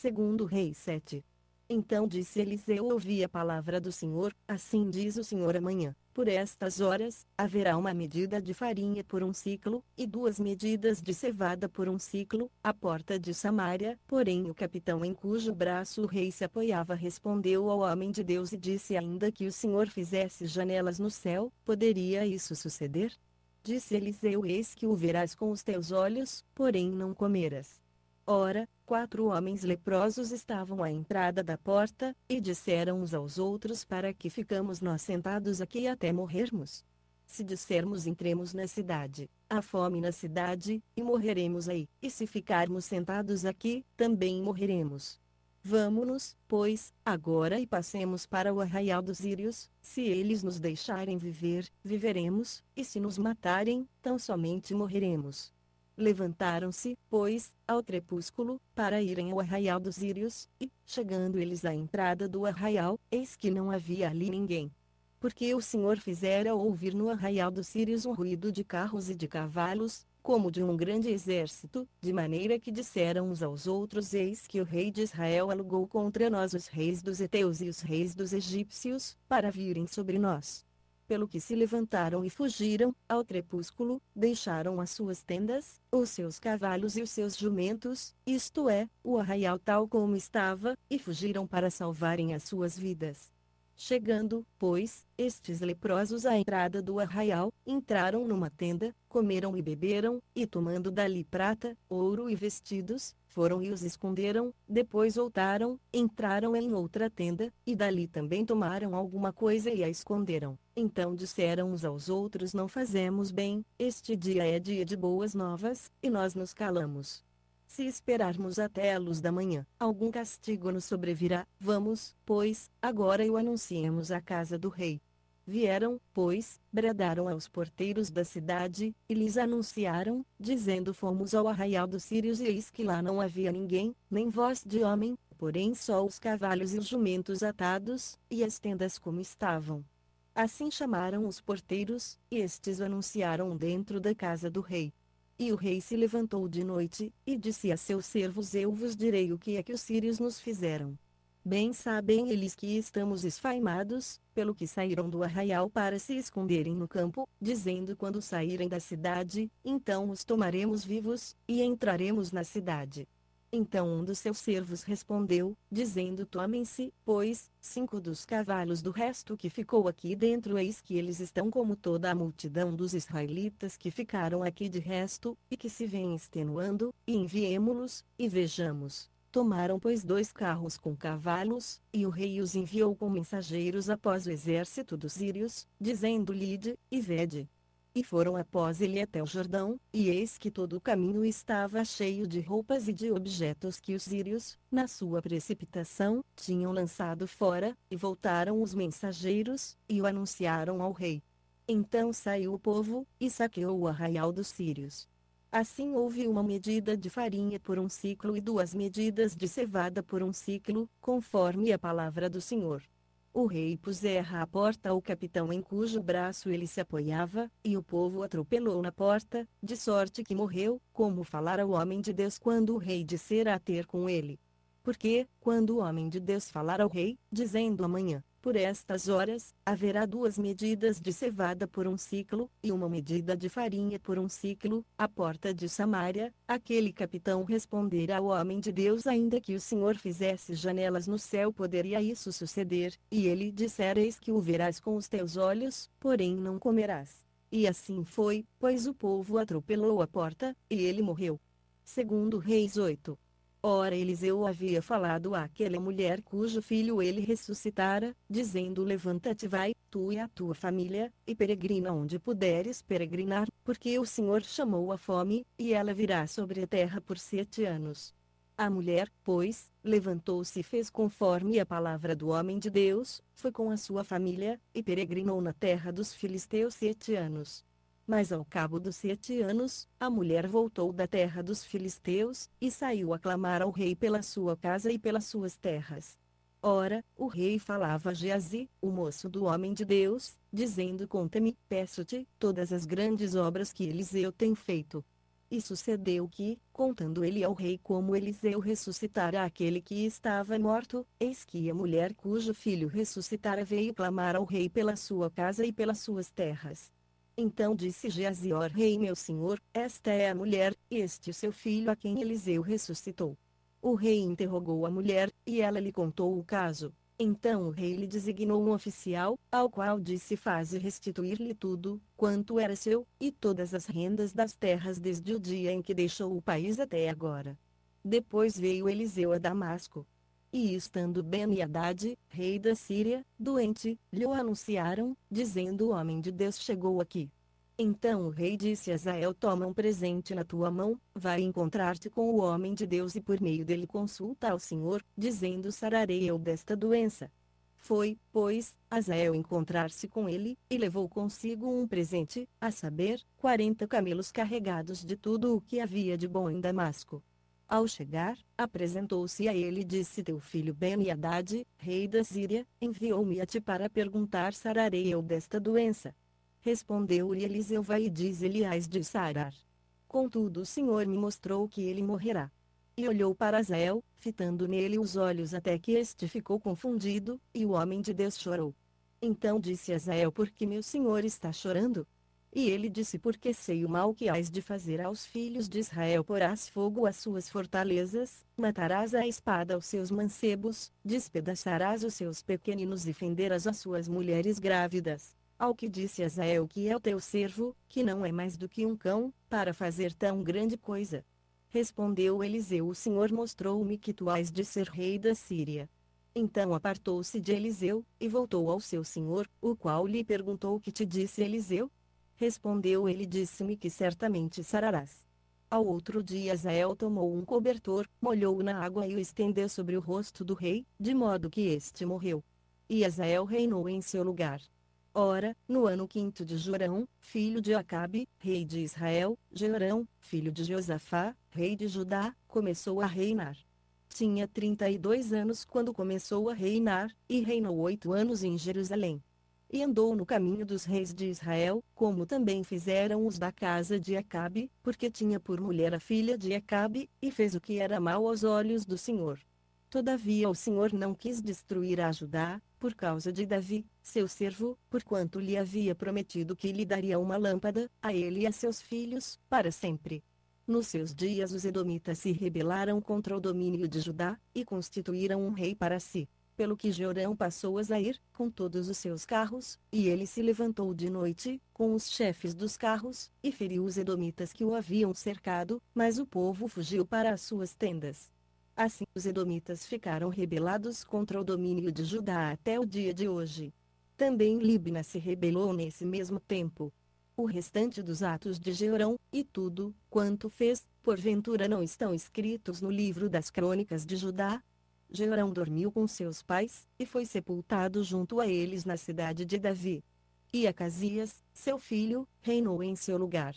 Segundo Reis 7. Então disse Eliseu: ouvi a palavra do Senhor, assim diz o Senhor: amanhã, por estas horas, haverá uma medida de farinha por um ciclo, e 2 medidas de cevada por um ciclo, à porta de Samaria. Porém o capitão em cujo braço o rei se apoiava respondeu ao homem de Deus e disse: ainda que o Senhor fizesse janelas no céu, poderia isso suceder? Disse Eliseu: eis que o verás com os teus olhos, porém não comerás. Ora, 4 homens leprosos estavam à entrada da porta, e disseram uns aos outros: para que ficamos nós sentados aqui até morrermos? Se dissermos: entremos na cidade, há fome na cidade, e morreremos aí, e se ficarmos sentados aqui, também morreremos. Vamo-nos, pois, agora e passemos para o arraial dos írios. Se eles nos deixarem viver, viveremos, e se nos matarem, tão somente morreremos. Levantaram-se, pois, ao crepúsculo, para irem ao arraial dos írios, e, chegando eles à entrada do arraial, eis que não havia ali ninguém. Porque o Senhor fizera ouvir no arraial dos sírios um ruído de carros e de cavalos, como de um grande exército, de maneira que disseram uns aos outros: eis que o rei de Israel alugou contra nós os reis dos heteus e os reis dos egípcios, para virem sobre nós. Pelo que se levantaram e fugiram, ao crepúsculo, deixaram as suas tendas, os seus cavalos e os seus jumentos, isto é, o arraial tal como estava, e fugiram para salvarem as suas vidas. Chegando, pois, estes leprosos à entrada do arraial, entraram numa tenda, comeram e beberam, e tomando dali prata, ouro e vestidos, foram e os esconderam. Depois voltaram, entraram em outra tenda, e dali também tomaram alguma coisa e a esconderam. Então disseram uns aos outros: não fazemos bem, este dia é dia de boas novas, e nós nos calamos. Se esperarmos até a luz da manhã, algum castigo nos sobrevirá. Vamos, pois, agora e o anunciemos à casa do rei. Vieram, pois, bradaram aos porteiros da cidade, e lhes anunciaram, dizendo: fomos ao arraial dos sírios, e eis que lá não havia ninguém, nem voz de homem, porém só os cavalos e os jumentos atados, e as tendas como estavam. Assim chamaram os porteiros, e estes o anunciaram dentro da casa do rei. E o rei se levantou de noite, e disse a seus servos: eu vos direi o que é que os sírios nos fizeram. Bem sabem eles que estamos esfaimados, pelo que saíram do arraial para se esconderem no campo, dizendo: quando saírem da cidade, então os tomaremos vivos, e entraremos na cidade. Então um dos seus servos respondeu, dizendo: tomem-se, pois, 5 dos cavalos do resto que ficou aqui dentro, eis que eles estão como toda a multidão dos israelitas que ficaram aqui de resto, e que se vêm extenuando, e enviemo-los, e vejamos. Tomaram pois 2 carros com cavalos, e o rei os enviou com mensageiros após o exército dos sírios, dizendo-lhe: ide, e vede. E foram após ele até o Jordão, e eis que todo o caminho estava cheio de roupas e de objetos que os sírios, na sua precipitação, tinham lançado fora, e voltaram os mensageiros, e o anunciaram ao rei. Então saiu o povo, e saqueou o arraial dos sírios. Assim houve uma medida de farinha por um ciclo e 2 medidas de cevada por um ciclo, conforme a palavra do Senhor. O rei pusera à porta o capitão em cujo braço ele se apoiava, e o povo atropelou na porta, de sorte que morreu, como falara o homem de Deus quando o rei dissera a ter com ele. Porque, quando o homem de Deus falara ao rei, dizendo: amanhã, por estas horas, haverá 2 medidas de cevada por um ciclo, e 1 medida de farinha por um ciclo, à porta de Samaria, aquele capitão respondera ao homem de Deus: ainda que o Senhor fizesse janelas no céu, poderia isso suceder? E ele dissera: eis que o verás com os teus olhos, porém não comerás. E assim foi, pois o povo atropelou a porta, e ele morreu. Segundo Reis 8. Ora Eliseu havia falado àquela mulher cujo filho ele ressuscitara, dizendo: levanta-te, vai, tu e a tua família, e peregrina onde puderes peregrinar, porque o Senhor chamou a fome, e ela virá sobre a terra por 7 anos. A mulher, pois, levantou-se e fez conforme a palavra do homem de Deus, foi com a sua família, e peregrinou na terra dos filisteus 7 anos. Mas ao cabo dos 7 anos, a mulher voltou da terra dos filisteus, e saiu a clamar ao rei pela sua casa e pelas suas terras. Ora, o rei falava a Geazi, o moço do homem de Deus, dizendo: conta-me, peço-te, todas as grandes obras que Eliseu tem feito. E sucedeu que, contando ele ao rei como Eliseu ressuscitara aquele que estava morto, eis que a mulher cujo filho ressuscitara veio clamar ao rei pela sua casa e pelas suas terras. Então disse Geazi ao rei: meu senhor, esta é a mulher, e este o seu filho a quem Eliseu ressuscitou. O rei interrogou a mulher, e ela lhe contou o caso. Então o rei lhe designou um oficial, ao qual disse: faze restituir-lhe tudo, quanto era seu, e todas as rendas das terras desde o dia em que deixou o país até agora. Depois veio Eliseu a Damasco. E estando Ben-Hadad, rei da Síria, doente, lhe o anunciaram, dizendo: o homem de Deus chegou aqui. Então o rei disse a Hazael: toma um presente na tua mão, vai encontrar-te com o homem de Deus e por meio dele consulta ao Senhor, dizendo: sararei eu desta doença. Foi, pois, Hazael encontrar-se com ele, e levou consigo um presente, a saber, 40 camelos carregados de tudo o que havia de bom em Damasco. Ao chegar, apresentou-se a ele e disse: teu filho Ben-Hadad, rei da Síria, enviou-me a ti para perguntar: sararei eu desta doença? Respondeu-lhe Eliseu: vai e diz-lhe: hás de sarar. Contudo o Senhor me mostrou que ele morrerá. E olhou para Hazael, fitando nele os olhos até que este ficou confundido, e o homem de Deus chorou. Então disse Hazael: por que meu senhor está chorando? E ele disse: porque sei o mal que hás de fazer aos filhos de Israel. Porás fogo às suas fortalezas, matarás à espada os seus mancebos, despedaçarás os seus pequeninos e fenderás as suas mulheres grávidas. Ao que disse Hazael: que é o teu servo, que não é mais do que um cão, para fazer tão grande coisa. Respondeu Eliseu: o Senhor mostrou-me que tu hás de ser rei da Síria. Então apartou-se de Eliseu, e voltou ao seu senhor, o qual lhe perguntou: que te disse Eliseu? Respondeu ele: disse-me que certamente sararás. Ao outro dia Hazael tomou um cobertor, molhou-o na água e o estendeu sobre o rosto do rei, de modo que este morreu. E Hazael reinou em seu lugar. Ora, no ano quinto de Jorão, filho de Acabe, rei de Israel, Jeorão, filho de Josafá, rei de Judá, começou a reinar. Tinha 32 anos quando começou a reinar, e reinou 8 anos em Jerusalém. E andou no caminho dos reis de Israel, como também fizeram os da casa de Acabe, porque tinha por mulher a filha de Acabe, e fez o que era mau aos olhos do Senhor. Todavia o Senhor não quis destruir a Judá, por causa de Davi, seu servo, porquanto lhe havia prometido que lhe daria uma lâmpada, a ele e a seus filhos, para sempre. Nos seus dias os edomitas se rebelaram contra o domínio de Judá, e constituíram um rei para si. Pelo que Jeorão passou a Zair, com todos os seus carros, e ele se levantou de noite, com os chefes dos carros, e feriu os edomitas que o haviam cercado, mas o povo fugiu para as suas tendas. Assim os edomitas ficaram rebelados contra o domínio de Judá até o dia de hoje. Também Libna se rebelou nesse mesmo tempo. O restante dos atos de Jeorão, e tudo quanto fez, porventura não estão escritos no livro das crônicas de Judá? Jeorão dormiu com seus pais, e foi sepultado junto a eles na cidade de Davi. E Acasias, seu filho, reinou em seu lugar.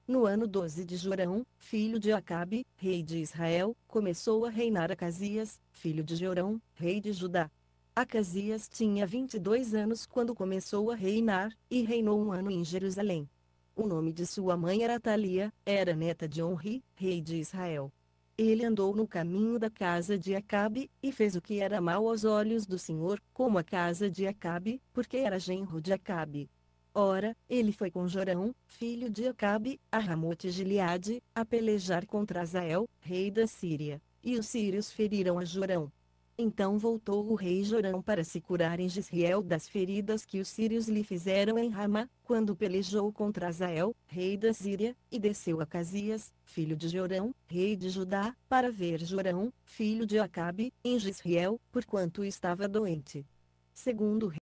No ano 12 de Jorão, filho de Acabe, rei de Israel, começou a reinar Acasias, filho de Jeorão, rei de Judá. Acasias tinha 22 anos quando começou a reinar, e reinou 1 ano em Jerusalém. O nome de sua mãe era Atalia, era neta de Onri, rei de Israel. Ele andou no caminho da casa de Acabe, e fez o que era mau aos olhos do Senhor, como a casa de Acabe, porque era genro de Acabe. Ora, ele foi com Jorão, filho de Acabe, a Ramote-Gileade, a pelejar contra Hazael, rei da Síria. E os sírios feriram a Jorão. Então voltou o rei Jorão para se curar em Jezreel das feridas que os sírios lhe fizeram em Ramá, quando pelejou contra Hazael, rei da Síria, e desceu a Acasias, filho de Jorão, rei de Judá, para ver Jorão, filho de Acabe, em Jezreel, porquanto estava doente. Segundo